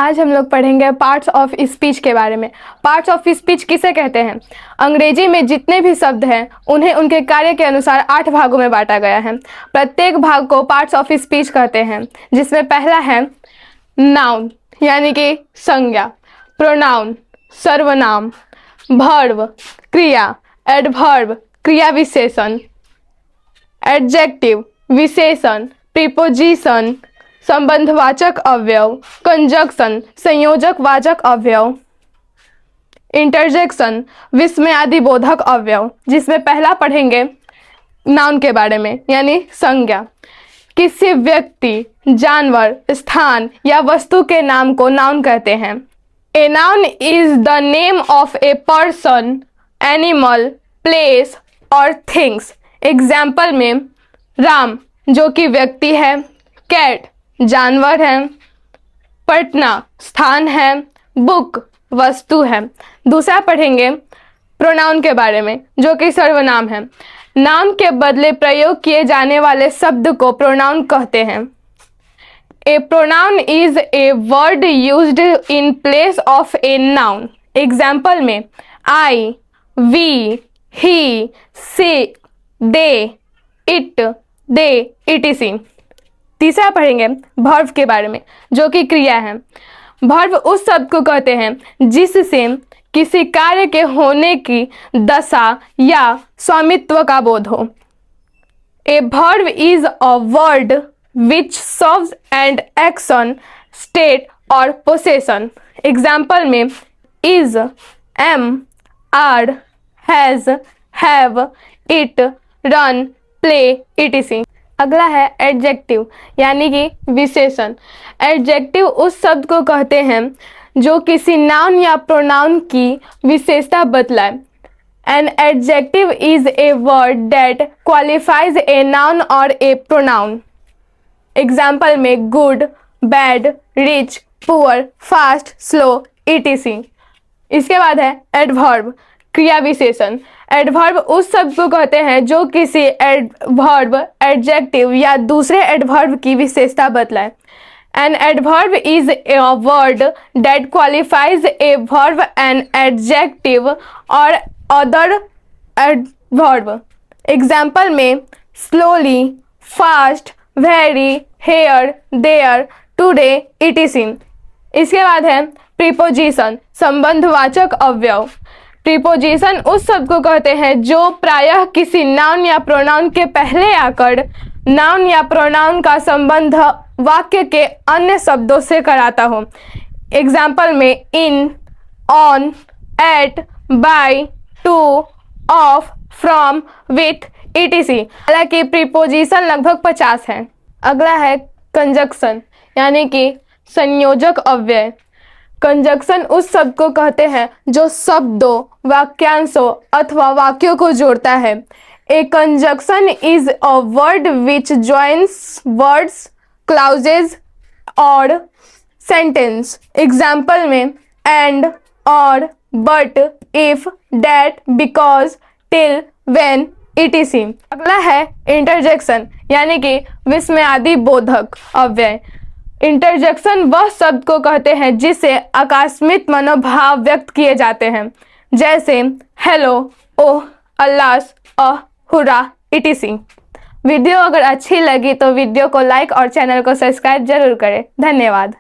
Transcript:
आज हम लोग पढ़ेंगे पार्ट्स ऑफ स्पीच के बारे में। पार्ट्स ऑफ स्पीच किसे कहते हैं? अंग्रेजी में जितने भी शब्द हैं उन्हें उनके कार्य के अनुसार 8 भागों में बांटा गया है। प्रत्येक भाग को पार्ट्स ऑफ स्पीच कहते हैं, जिसमें पहला है नाउन यानी कि संज्ञा, प्रोनाउन सर्वनाम, वर्ब क्रिया, एडवर्ब क्रिया विशेषण, एडजेक्टिव विशेषण, प्रीपोजिशन संबंधवाचक अवयव, कंजक्शन संयोजक वाचक अवयव, इंटरजेक्शन विस्मयादिबोधक अवयव। जिसमें पहला पढ़ेंगे नाउन के बारे में यानी संज्ञा। किसी व्यक्ति, जानवर, स्थान या वस्तु के नाम को नाउन कहते हैं। A noun is the name of a person, animal, place और थिंग्स। एग्जाम्पल में राम जो कि व्यक्ति है, कैट जानवर है, पटना स्थान है, बुक वस्तु है। दूसरा पढ़ेंगे प्रोनाउन के बारे में जो कि सर्वनाम है। नाउन के बदले प्रयोग किए जाने वाले शब्द को प्रोनाउन कहते हैं। A pronoun is a word used in place of a noun. Example में I, we, he, she, they, it, they, etc। तीसरा पढ़ेंगे वर्ब के बारे में जो कि क्रिया है। वर्ब उस शब्द को कहते हैं जिससे किसी कार्य के होने की दशा या स्वामित्व का बोध हो। A verb is a word which serves and action, state और पोसेशन। एग्जाम्पल में is, am, are, has, have, eat, run, play etc। अगला है एडजेक्टिव यानी कि विशेषण। एडजेक्टिव उस शब्द को कहते हैं जो किसी नाउन या प्रोनाउन की विशेषता बतलाए। An adjective is a word that qualifies a noun और ए प्रोनाउन। एग्जाम्पल में good, bad, rich, poor, fast, slow etc। इसके बाद है एडवर्ब क्रिया विशेषण। एडवर्ब उस शब्द को कहते हैं जो किसी एडवर्ब, एडजेक्टिव या दूसरे एडवर्ब की विशेषता बतलाए। An adverb is a word that qualifies a verb, an adjective और अदर एडवर्ब। एग्जाम्पल में slowly, fast, very, here, there, today etc। इसके बाद है प्रीपोजिशन संबंधवाचक अवयव। प्रीपोजिशन उस शब्द को कहते हैं जो प्रायः किसी नाउन या प्रोनाउन के पहले आकर नाउन या प्रोनाउन का संबंध वाक्य के अन्य शब्दों से कराता हो। एग्जाम्पल में in, on, at, by, to, of, from, with etc। हालांकि प्रीपोजिशन लगभग 50 हैं। अगला है कंजक्शन यानी कि संयोजक अव्यय। कंजक्शन उस शब्द को कहते हैं जो शब्दों, वाक्यांशों अथवा वाक्यों को जोड़ता है। A conjunction is a word which joins words, clauses और सेंटेंस। एग्जाम्पल में and, or, but, if, that, because, till, when etc। अगला है इंटरजेक्शन यानी कि विस्मयादिबोधक अव्यय। इंटरजेक्शन वह शब्द को कहते हैं जिससे आकस्मिक मनोभाव व्यक्त किए जाते हैं, जैसे हेलो, ओह, अल्लास, हुर्रा etc। वीडियो अगर अच्छी लगी तो वीडियो को लाइक और चैनल को सब्सक्राइब जरूर करें। धन्यवाद।